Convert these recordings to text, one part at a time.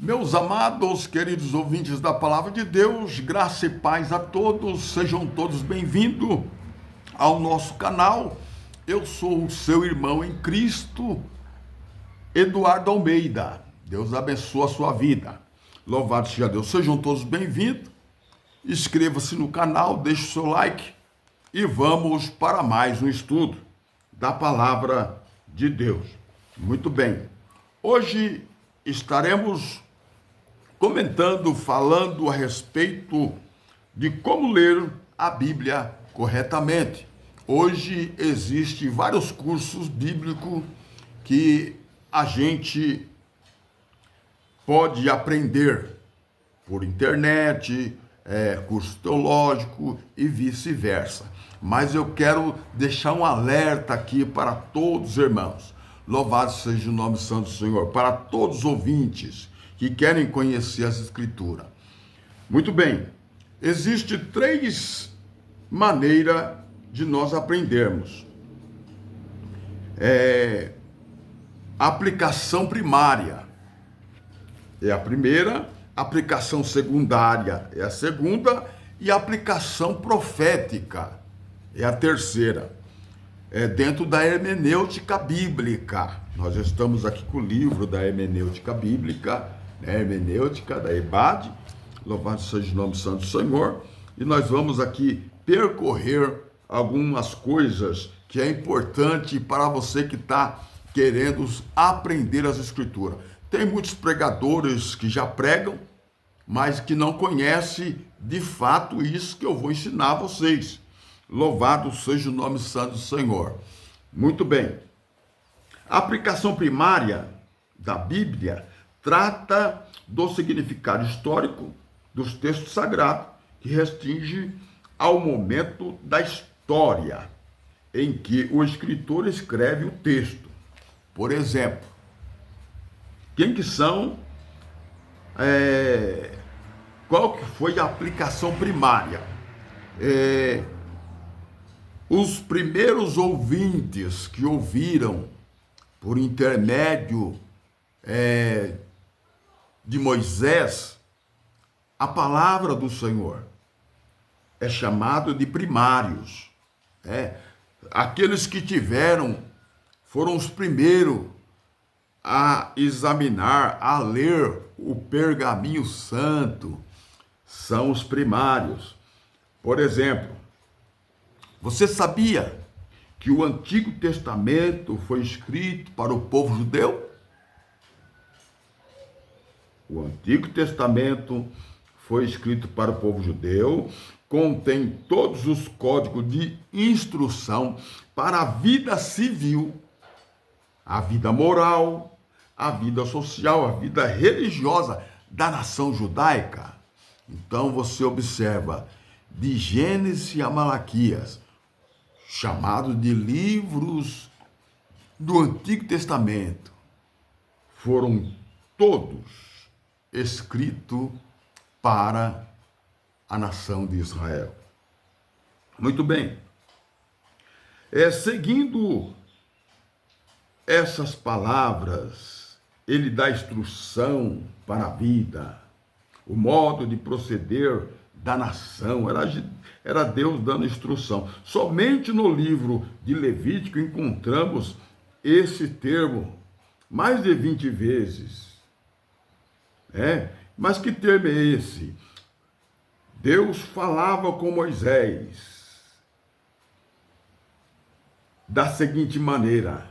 Meus amados, queridos ouvintes da Palavra de Deus, graça e paz a todos, sejam todos bem-vindos ao nosso canal. Eu sou o seu irmão em Cristo, Eduardo Almeida. Deus abençoe a sua vida. Louvado seja Deus. Sejam todos bem-vindos. Inscreva-se no canal, deixe o seu like e vamos para mais um estudo da Palavra de Deus. Muito bem. Hoje estaremos comentando, falando a respeito de como ler a Bíblia corretamente. Hoje existem vários cursos bíblicos que a gente pode aprender por internet, curso teológico e vice-versa. Mas eu quero deixar um alerta aqui para todos os irmãos. Louvado seja o nome santo do Senhor. Para todos os ouvintes que querem conhecer as Escrituras. Muito bem, existem três maneiras de nós aprendermos. Aplicação primária é a primeira, aplicação secundária é a segunda e aplicação profética é a terceira. Dentro da hermenêutica bíblica. Nós estamos aqui com o livro da hermenêutica bíblica, hermenêutica da EBAD, louvado seja o nome santo do Senhor, e nós vamos aqui percorrer algumas coisas que é importante para você que está querendo aprender as Escrituras. Tem muitos pregadores que já pregam, mas que não conhecem de fato isso que eu vou ensinar a vocês. Louvado seja o nome santo do Senhor. Muito bem. A aplicação primária da Bíblia trata do significado histórico dos textos sagrados que restringe ao momento da história em que o escritor escreve o texto. Por exemplo, quem que são, qual que foi a aplicação primária? Os primeiros ouvintes que ouviram por intermédio de Moisés a palavra do Senhor é chamado de primários. Aqueles que foram os primeiros a examinar, a ler o pergaminho santo, são os primários. Por exemplo, você sabia que o Antigo Testamento foi escrito para o povo judeu? O Antigo Testamento foi escrito para o povo judeu, contém todos os códigos de instrução para a vida civil, a vida moral, a vida social, a vida religiosa da nação judaica. Então você observa, de Gênesis a Malaquias, chamado de livros do Antigo Testamento, foram todos escritos para a nação de Israel. Muito bem. Seguindo essas palavras, ele dá instrução para a vida, o modo de proceder da nação, era Deus dando instrução. Somente no livro de Levítico encontramos esse termo mais de 20 vezes. Mas que termo é esse? Deus falava com Moisés da seguinte maneira: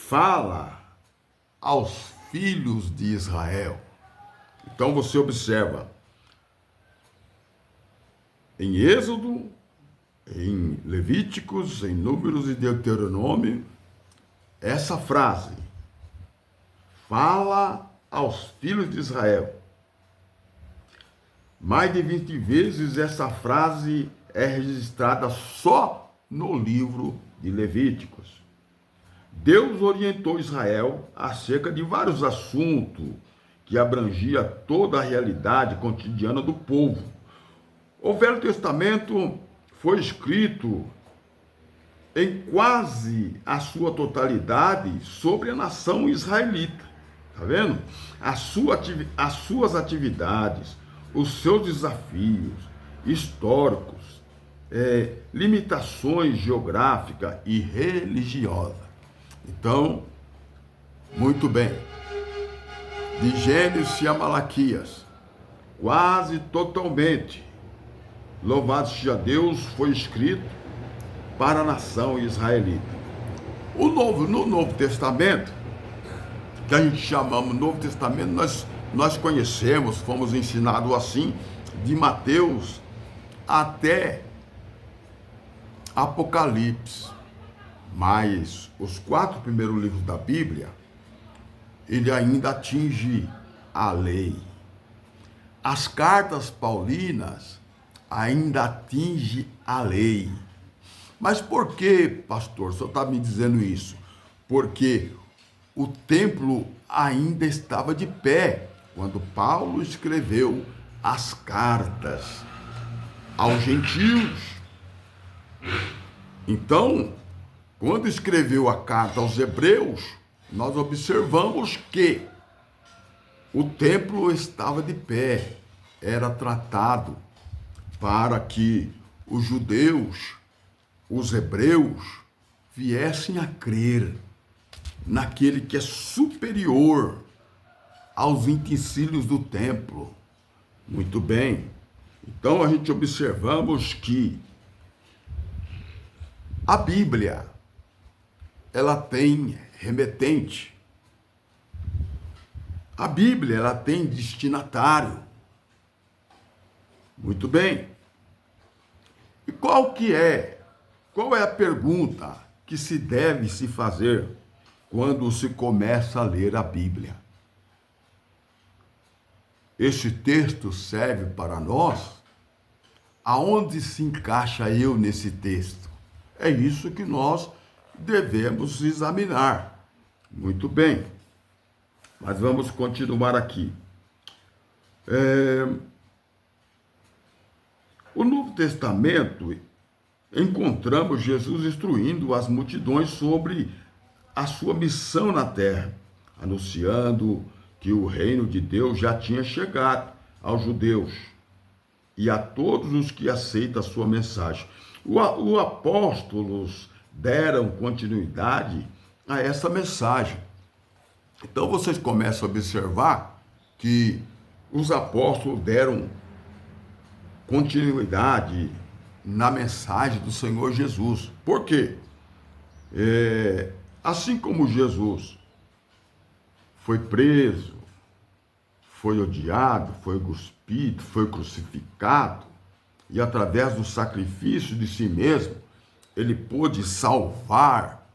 fala aos filhos de Israel. Então você observa, em Êxodo, em Levíticos, em Números e Deuteronômio, essa frase, fala aos filhos de Israel. Mais de 20 vezes essa frase é registrada só no livro de Levíticos. Deus orientou Israel acerca de vários assuntos que abrangia toda a realidade cotidiana do povo. O Velho Testamento foi escrito em quase a sua totalidade sobre a nação israelita. Tá vendo? As suas atividades, os seus desafios históricos, limitações geográficas e religiosas. Então, muito bem. De Gênesis a Malaquias, quase totalmente, louvado seja Deus, foi escrito para a nação israelita. No Novo Testamento, que a gente chamamos Novo Testamento, nós conhecemos, fomos ensinados assim, de Mateus até Apocalipse. Mas os 4 primeiros livros da Bíblia, ele ainda atinge a lei. As cartas paulinas ainda atingem a lei. Mas por que, pastor, o senhor está me dizendo isso? Porque o templo ainda estava de pé quando Paulo escreveu as cartas aos gentios. Então, quando escreveu a carta aos hebreus, nós observamos que o templo estava de pé, era tratado para que os judeus, os hebreus, viessem a crer naquele que é superior aos utensílios do templo. Muito bem. Então a gente observamos que a Bíblia, ela tem remetente. A Bíblia, ela tem destinatário. Muito bem. E qual é a pergunta que se deve se fazer quando se começa a ler a Bíblia? Este texto serve para nós? Aonde se encaixa eu nesse texto? É isso que nós devemos examinar. Muito bem. Mas vamos continuar aqui. O Novo Testamento, encontramos Jesus instruindo as multidões sobre a sua missão na terra, anunciando que o reino de Deus já tinha chegado aos judeus e a todos os que aceitam a sua mensagem. Os apóstolos deram continuidade a essa mensagem. Então vocês começam a observar que os apóstolos deram continuidade na mensagem do Senhor Jesus. Por quê? Assim como Jesus foi preso, foi odiado, foi cuspido, foi crucificado, e através do sacrifício de si mesmo, ele pôde salvar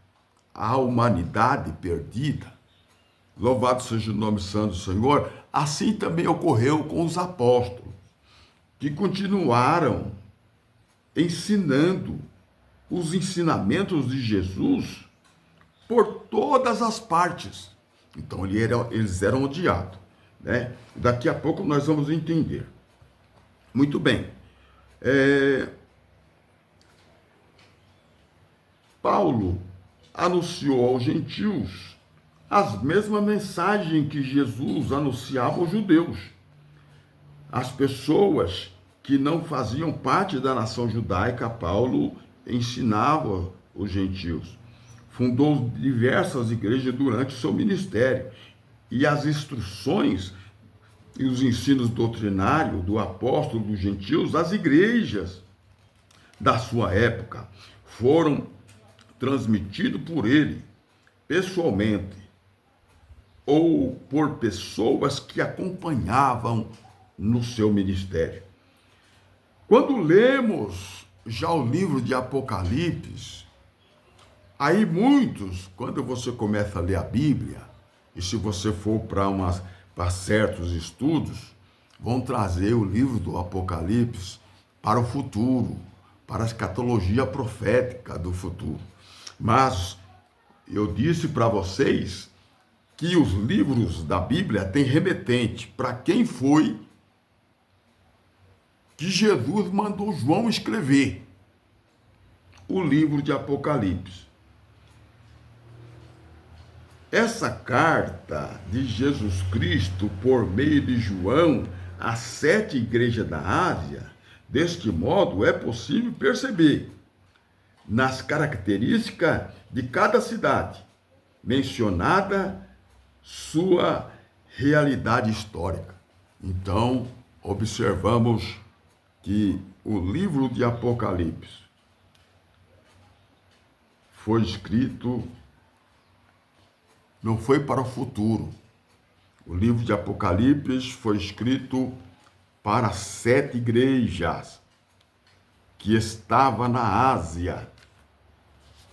a humanidade perdida. Louvado seja o nome santo do Senhor. Assim também ocorreu com os apóstolos, que continuaram ensinando os ensinamentos de Jesus por todas as partes. Então eles eram odiados, né? Daqui a pouco nós vamos entender. Muito bem. Paulo anunciou aos gentios as mesmas mensagens que Jesus anunciava aos judeus. As pessoas que não faziam parte da nação judaica, Paulo ensinava os gentios. Fundou diversas igrejas durante o seu ministério. E as instruções e os ensinos doutrinários do apóstolo dos gentios, as igrejas da sua época, foram transmitidos por ele, pessoalmente, ou por pessoas que acompanhavam no seu ministério. Quando lemos já o livro de Apocalipse, aí muitos, quando você começa a ler a Bíblia, e se você for para certos estudos, vão trazer o livro do Apocalipse para o futuro, para a escatologia profética do futuro. Mas eu disse para vocês que os livros da Bíblia têm remetente para quem foi que Jesus mandou João escrever o livro de Apocalipse. essa carta de Jesus Cristo por meio de João às 7 igrejas da Ásia, deste modo é possível perceber nas características de cada cidade mencionada sua realidade histórica. Então, observamos que o livro de Apocalipse foi escrito, não foi para o futuro. O livro de Apocalipse foi escrito para 7 igrejas que estavam na Ásia.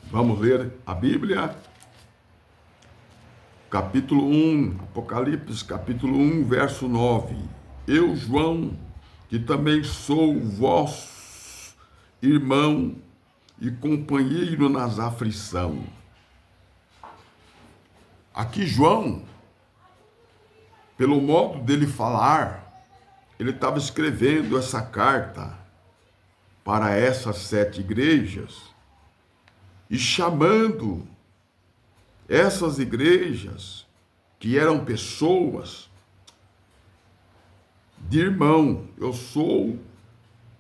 Vamos ler a Bíblia? Capítulo 1, Apocalipse, capítulo 1, verso 9. Eu, João, que também sou vosso irmão e companheiro nas aflições. Aqui João, pelo modo dele falar, ele estava escrevendo essa carta para essas 7 igrejas e chamando essas igrejas, que eram pessoas, de irmão. Eu sou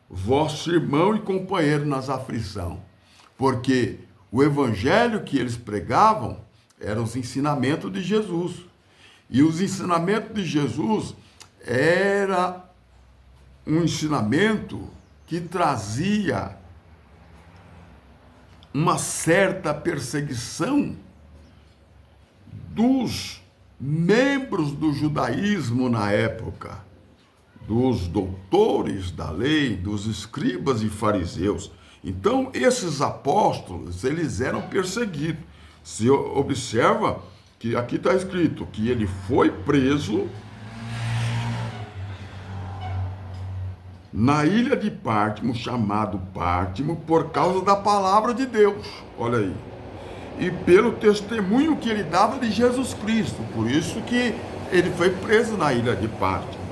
vosso irmão e companheiro nas aflições. Porque o evangelho que eles pregavam eram os ensinamentos de Jesus. E os ensinamentos de Jesus era um ensinamento que trazia uma certa perseguição dos membros do judaísmo na época, dos doutores da lei, dos escribas e fariseus. Então, esses apóstolos, eles eram perseguidos. Se observa que aqui está escrito que ele foi preso na ilha de Pátimo, chamado Pátimo, por causa da palavra de Deus. Olha aí. E pelo testemunho que ele dava de Jesus Cristo. Por isso que ele foi preso na ilha de Pátimo.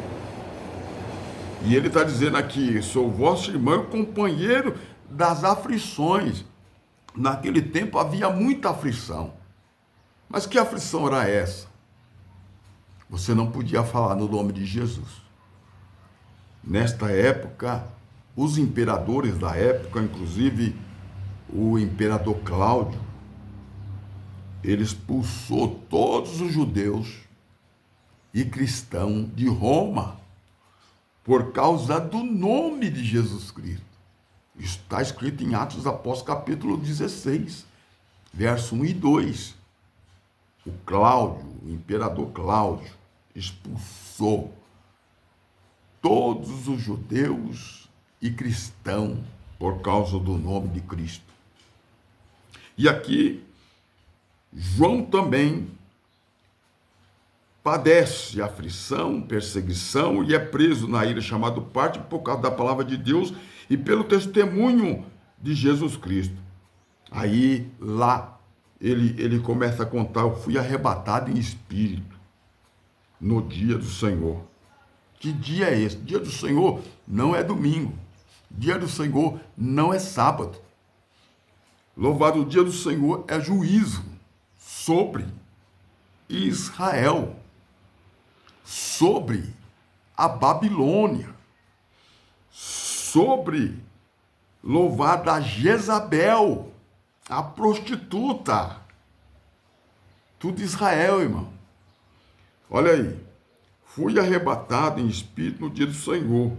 E ele está dizendo aqui, sou vosso irmão e companheiro das aflições. Naquele tempo havia muita aflição. Mas que aflição era essa? Você não podia falar no nome de Jesus. Nesta época, os imperadores da época, inclusive o imperador Cláudio, ele expulsou todos os judeus e cristãos de Roma por causa do nome de Jesus Cristo. Isso está escrito em Atos dos Apóstolos, capítulo 16, verso 1 e 2. O Cláudio, o imperador Cláudio, expulsou todos os judeus e cristãos por causa do nome de Cristo. E aqui, João também padece aflição, perseguição e é preso na ilha chamada Pátimo por causa da palavra de Deus e pelo testemunho de Jesus Cristo. Aí, lá, ele começa a contar, eu fui arrebatado em espírito no dia do Senhor. Que dia é esse? Dia do Senhor não é domingo. Dia do Senhor não é sábado. Louvado o dia do Senhor é juízo sobre Israel, sobre a Babilônia, sobre louvada Jezabel, a prostituta. Tudo Israel, irmão. Olha aí. Fui arrebatado em espírito no dia do Senhor,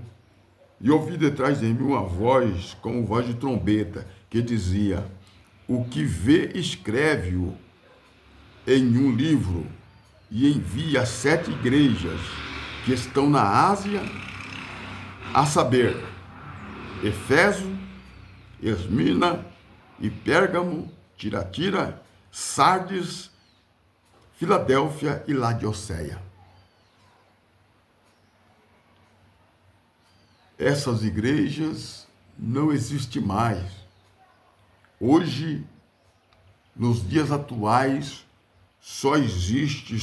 e ouvi detrás de mim uma voz, como voz de trombeta, que dizia: o que vê, escreve-o em um livro, e envia a 7 igrejas que estão na Ásia, a saber, Éfeso, Esmina e Pérgamo, Tiatira, Sardes, Filadélfia e Laodiceia. Essas igrejas não existem mais. Hoje, nos dias atuais, só existe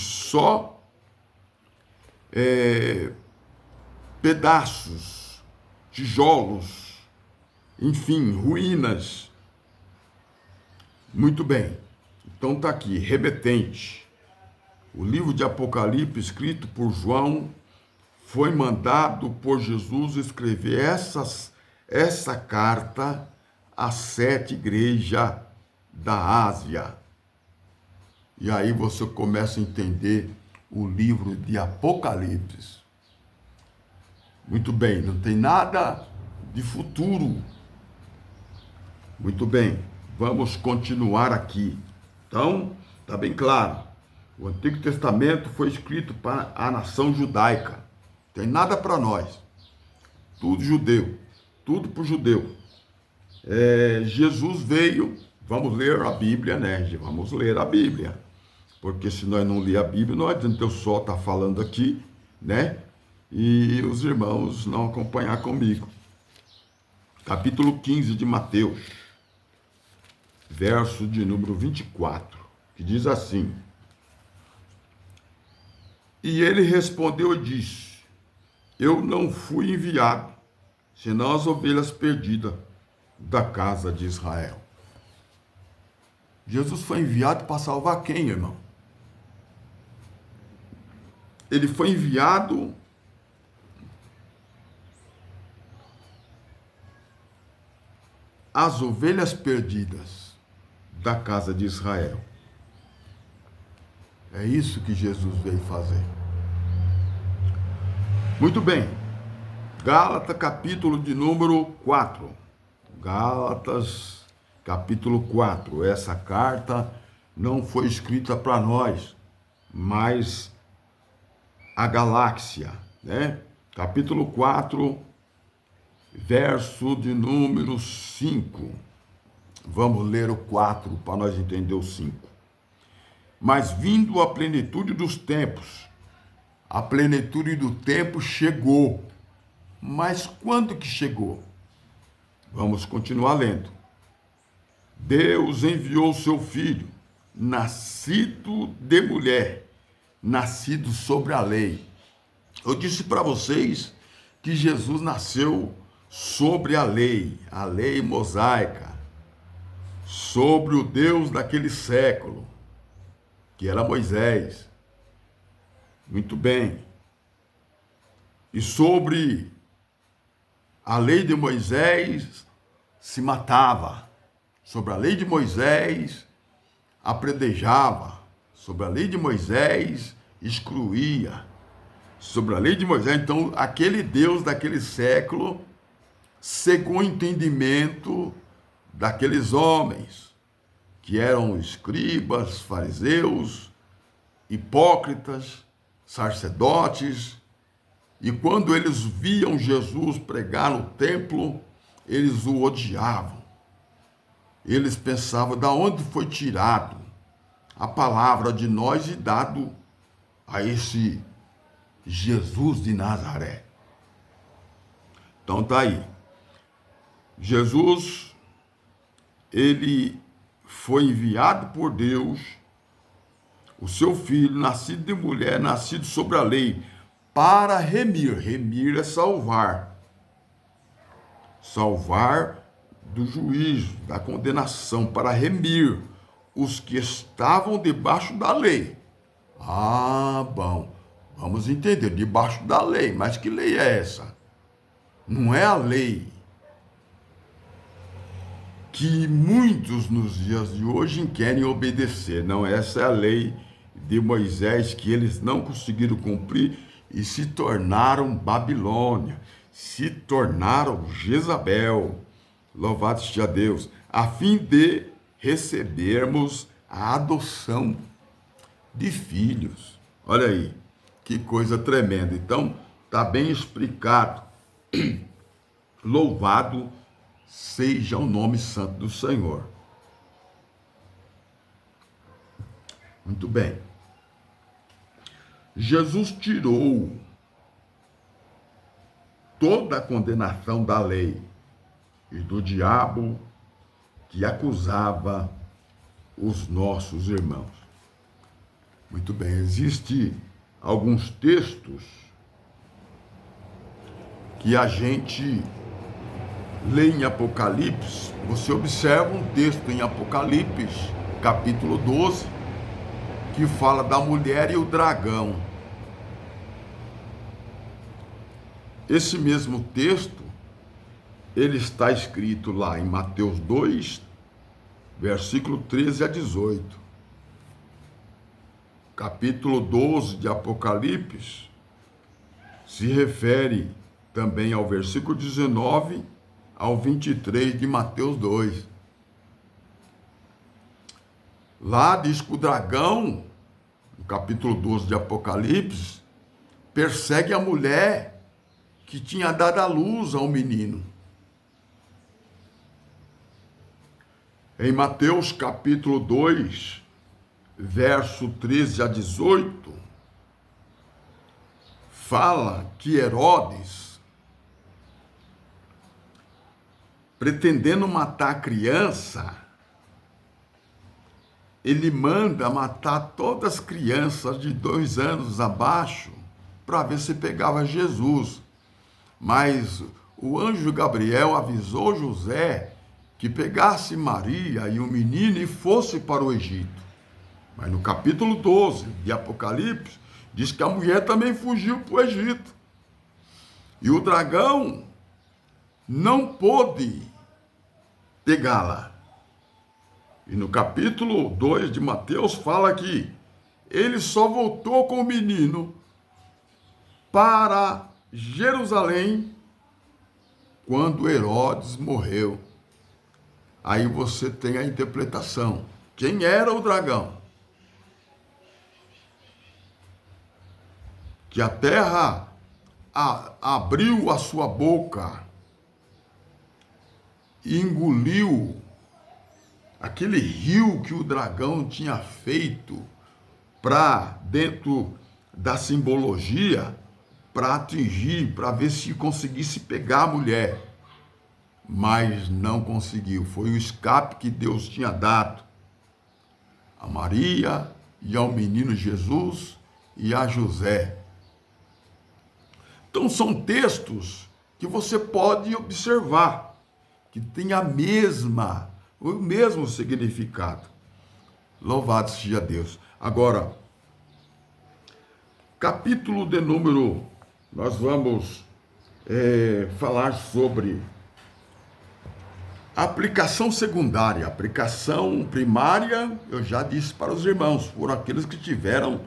pedaços, tijolos, enfim, ruínas. Muito bem. Então está aqui, remetente. O livro de Apocalipse, escrito por João, foi mandado por Jesus escrever essa carta às 7 igrejas da Ásia. E aí você começa a entender o livro de Apocalipse. Muito bem, não tem nada de futuro. Muito bem, vamos continuar aqui. Então, está bem claro. O Antigo Testamento foi escrito para a nação judaica. Não tem nada para nós. Tudo judeu. Tudo para o judeu. Jesus veio, vamos ler a Bíblia, né? Vamos ler a Bíblia. Porque se nós não ler a Bíblia, não adianta eu só estar falando aqui, né? E os irmãos não acompanhar comigo. Capítulo 15 de Mateus, verso de número 24, que diz assim: E ele respondeu e disse: Eu não fui enviado, senão as ovelhas perdidas da casa de Israel. Jesus foi enviado para salvar quem, irmão? Ele foi enviado às ovelhas perdidas da casa de Israel. É isso que Jesus veio fazer. Muito bem. Gálatas, capítulo de número 4. Gálatas, capítulo 4. Essa carta não foi escrita para nós, mas a galáxia, né? Capítulo 4, verso de número 5. Vamos ler o 4 para nós entender o 5. Mas vindo a plenitude dos tempos, a plenitude do tempo chegou. Mas quando que chegou? Vamos continuar lendo. Deus enviou seu filho, nascido de mulher, nascido sobre a lei. Eu disse para vocês que Jesus nasceu sobre a lei mosaica, sobre o Deus daquele século, que era Moisés. Muito bem. E sobre a lei de Moisés se matava. Sobre a lei de Moisés apredejava. Sobre a lei de Moisés excluía. Sobre a lei de Moisés, então, aquele Deus daquele século cegou o entendimento daqueles homens, que eram escribas, fariseus, hipócritas, sacerdotes, e quando eles viam Jesus pregar no templo, eles o odiavam. Eles pensavam, da onde foi tirado a palavra de nós e dado a esse Jesus de Nazaré? Então tá aí. Jesus, ele foi enviado por Deus, o seu filho, nascido de mulher, nascido sobre a lei, para remir. Remir é salvar. Salvar do juízo, da condenação, para remir os que estavam debaixo da lei. Ah, bom. Vamos entender, debaixo da lei. Mas que lei é essa? Não é a lei que muitos nos dias de hoje querem obedecer. Não, essa é a lei de Moisés que eles não conseguiram cumprir e se tornaram Babilônia, se tornaram Jezabel, louvado seja Deus, a fim de recebermos a adoção de filhos. Olha aí, que coisa tremenda. Então, está bem explicado. Louvado seja o nome santo do Senhor. Muito bem. Jesus tirou toda a condenação da lei e do diabo que acusava os nossos irmãos. Muito bem, existem alguns textos que a gente lê em Apocalipse. Você observa um texto em Apocalipse, capítulo 12, que fala da mulher e o dragão. Esse mesmo texto, ele está escrito lá em Mateus 2, versículo 13 a 18. Capítulo 12 de Apocalipse se refere também ao versículo 19 ao 23 de Mateus 2. Lá diz que o dragão, no capítulo 12 de Apocalipse, persegue a mulher que tinha dado à luz ao menino. Em Mateus capítulo 2, verso 13 a 18, fala que Herodes, pretendendo matar a criança, ele manda matar todas as crianças de 2 anos abaixo para ver se pegava Jesus. Mas o anjo Gabriel avisou José que pegasse Maria e o menino e fosse para o Egito. Mas no capítulo 12 de Apocalipse, diz que a mulher também fugiu para o Egito. E o dragão não pôde pegá-la. E no capítulo 2 de Mateus fala que ele só voltou com o menino para Jerusalém quando Herodes morreu. Aí você tem a interpretação. Quem era o dragão? Que a terra abriu a sua boca e engoliu aquele rio que o dragão tinha feito para dentro da simbologia, para atingir, para ver se conseguisse pegar a mulher. Mas não conseguiu. Foi o escape que Deus tinha dado a Maria e ao menino Jesus e a José. Então são textos que você pode observar, que tem o mesmo significado. Louvado seja Deus. Agora, capítulo de número, nós vamos falar sobre a aplicação secundária. A aplicação primária, eu já disse para os irmãos, foram aqueles que tiveram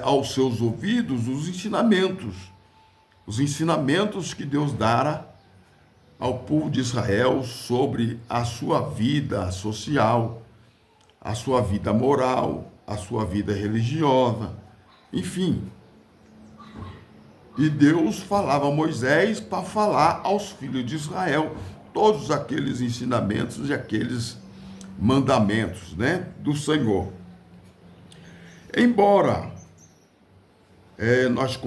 aos seus ouvidos os ensinamentos que Deus dara ao povo de Israel sobre a sua vida social, a sua vida moral, a sua vida religiosa, enfim. E Deus falava a Moisés para falar aos filhos de Israel todos aqueles ensinamentos e aqueles mandamentos, do Senhor. Embora nós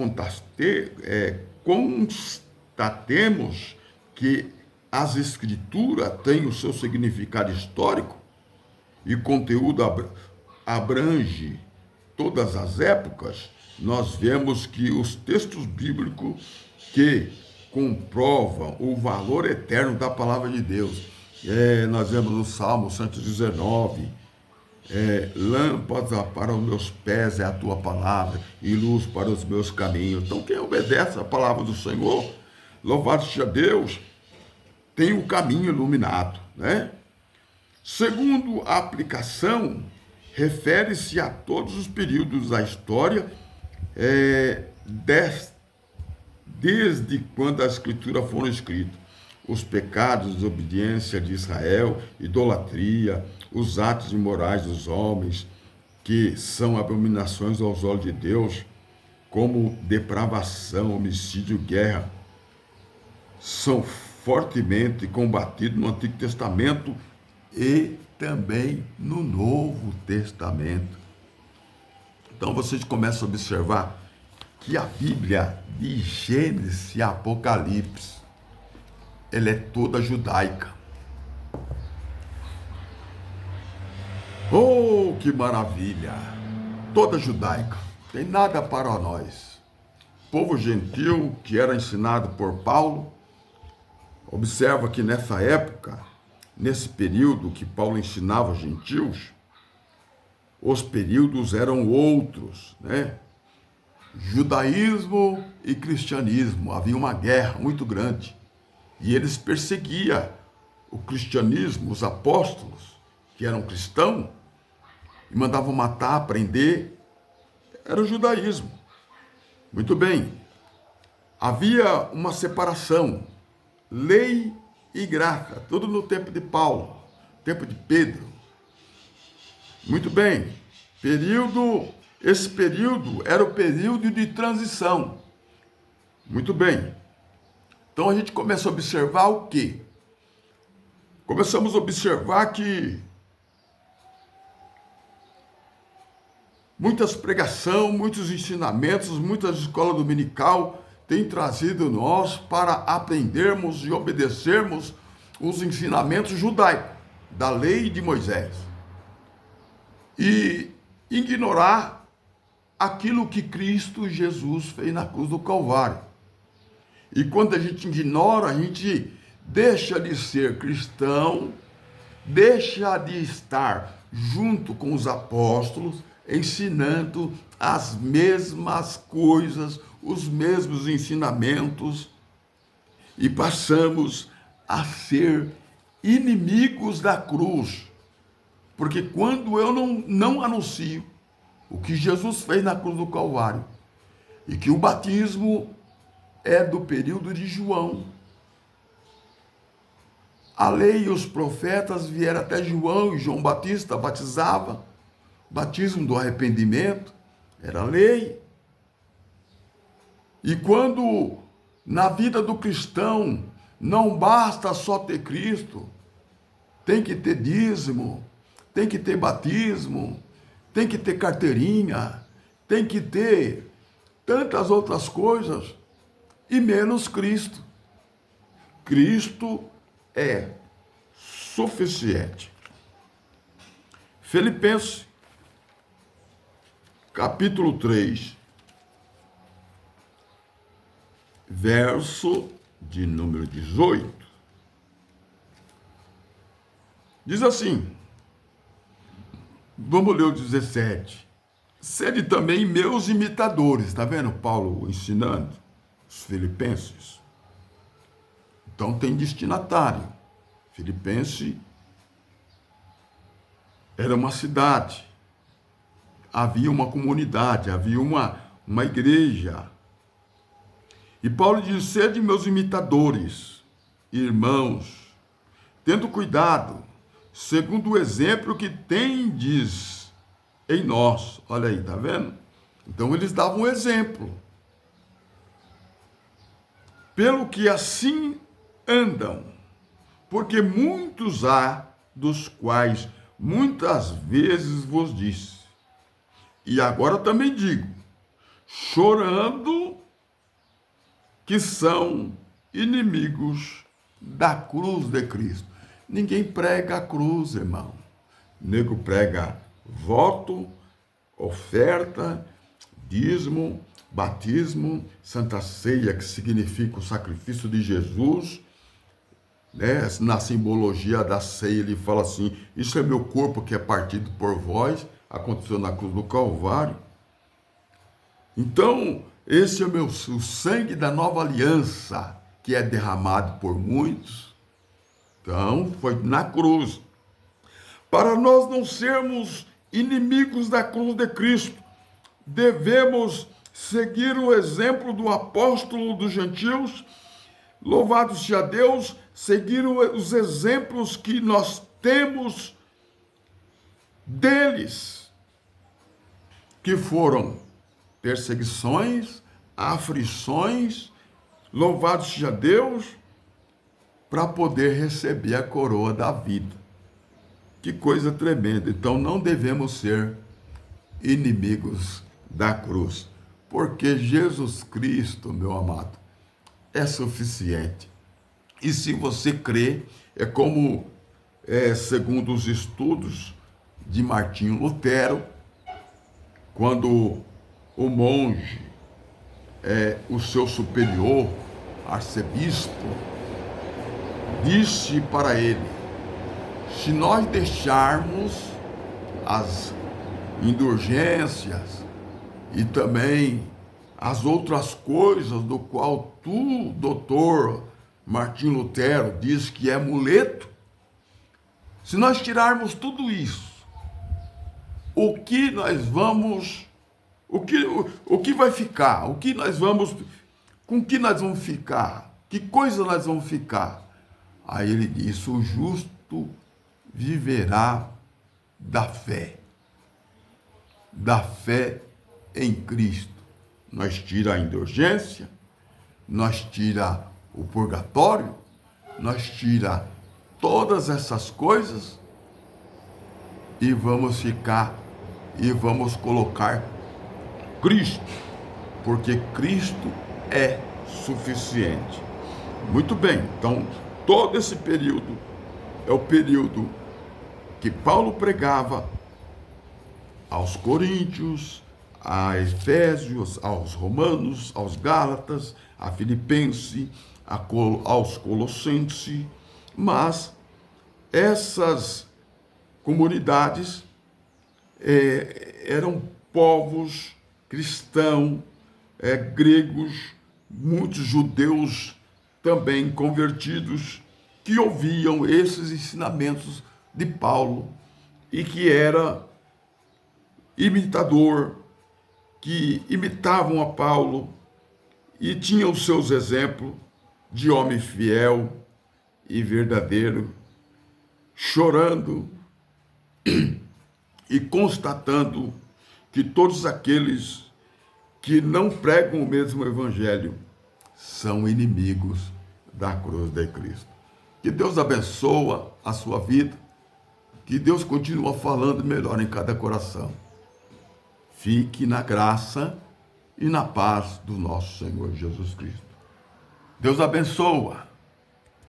constatemos que as escrituras têm o seu significado histórico e conteúdo abrange todas as épocas, nós vemos que os textos bíblicos que comprovam o valor eterno da palavra de Deus, nós vemos no Salmo 119, lâmpada para os meus pés é a tua palavra e luz para os meus caminhos. Então quem obedece à palavra do Senhor, louvado seja Deus, tem o caminho iluminado, Segundo a aplicação, refere-se a todos os períodos da história, desde quando as escrituras foram escritas. Os pecados, desobediência de Israel, idolatria, os atos imorais dos homens, que são abominações aos olhos de Deus, como depravação, homicídio, guerra, são fortemente combatidos no Antigo Testamento e também no Novo Testamento. Então vocês começam a observar que a Bíblia de Gênesis e Apocalipse, ela é toda judaica. Oh, que maravilha! Toda judaica, tem nada para nós. Povo gentil que era ensinado por Paulo, observa que nessa época, nesse período que Paulo ensinava os gentios, os períodos eram outros, né? Judaísmo e cristianismo, havia uma guerra muito grande. E eles perseguiam o cristianismo, os apóstolos, que eram cristãos, e mandavam matar, prender. Era o judaísmo. Muito bem. Havia uma separação, lei e graça, tudo no tempo de Paulo, tempo de Pedro. Muito bem. Esse período era o período de transição. Muito bem. Então a gente começa a observar o quê? Começamos a observar que muitas pregações, muitos ensinamentos, muitas escolas dominical têm trazido nós para aprendermos e obedecermos os ensinamentos judaicos da lei de Moisés e ignorar aquilo que Cristo Jesus fez na cruz do Calvário. E quando a gente ignora, a gente deixa de ser cristão, deixa de estar junto com os apóstolos, ensinando as mesmas coisas, os mesmos ensinamentos, e passamos a ser inimigos da cruz. Porque quando eu não anuncio o que Jesus fez na cruz do Calvário, e que o batismo é do período de João, a lei e os profetas vieram até João, e João Batista batizava, batismo do arrependimento, era lei. E quando na vida do cristão não basta só ter Cristo, tem que ter dízimo, tem que ter batismo, tem que ter carteirinha, tem que ter tantas outras coisas, e menos Cristo. Cristo é suficiente. Filipenses, capítulo 3, verso de número 18. Diz assim, vamos ler o 17. Sede também meus imitadores. Está vendo Paulo ensinando os filipenses? Então tem destinatário. Filipense era uma cidade. Havia uma comunidade, havia uma igreja. E Paulo diz, sede meus imitadores, irmãos, tendo cuidado, segundo o exemplo que tendes em nós. Olha aí, tá vendo? Então eles davam um exemplo. Pelo que assim andam, porque muitos há, dos quais muitas vezes vos disse, e agora também digo, chorando, que são inimigos da cruz de Cristo. Ninguém prega a cruz, irmão. O nego prega voto, oferta, dízimo, batismo, Santa Ceia, que significa o sacrifício de Jesus, né? Na simbologia da ceia, ele fala assim, isso é meu corpo que é partido por vós, aconteceu na cruz do Calvário. Então, esse é o sangue da nova aliança, que é derramado por muitos. Então, foi na cruz. Para nós não sermos inimigos da cruz de Cristo, devemos seguir o exemplo do apóstolo dos gentios, louvado seja Deus, seguir os exemplos que nós temos deles, que foram perseguições, aflições, louvado seja Deus, para poder receber a coroa da vida. Que coisa tremenda. Então não devemos ser inimigos da cruz, porque Jesus Cristo, meu amado, é suficiente. E se você crê, é como, segundo os estudos de Martinho Lutero, quando o monge, o seu superior, arcebispo, disse para ele, se nós deixarmos as indulgências e também as outras coisas do qual tu, doutor Martim Lutero, diz que é muleto, se nós tirarmos tudo isso, o que nós vamos, o que vai ficar? Com que nós vamos ficar? Que coisa nós vamos ficar? Aí ele diz: o justo viverá da fé em Cristo. Nós tira a indulgência, nós tira o purgatório, nós tira todas essas coisas e vamos ficar e vamos colocar Cristo, porque Cristo é suficiente. Muito bem, então todo esse período é o período que Paulo pregava aos Coríntios, a Efésios, aos Romanos, aos Gálatas, a Filipenses, aos Colossenses, mas essas comunidades eram povos cristãos, gregos, muitos judeus também convertidos, que ouviam esses ensinamentos de Paulo e que era imitador, que imitavam a Paulo e tinham os seus exemplos de homem fiel e verdadeiro, chorando e constatando que todos aqueles que não pregam o mesmo evangelho são inimigos da cruz de Cristo. Que Deus abençoe a sua vida, que Deus continue falando melhor em cada coração. Fique na graça e na paz do nosso Senhor Jesus Cristo. Deus abençoe.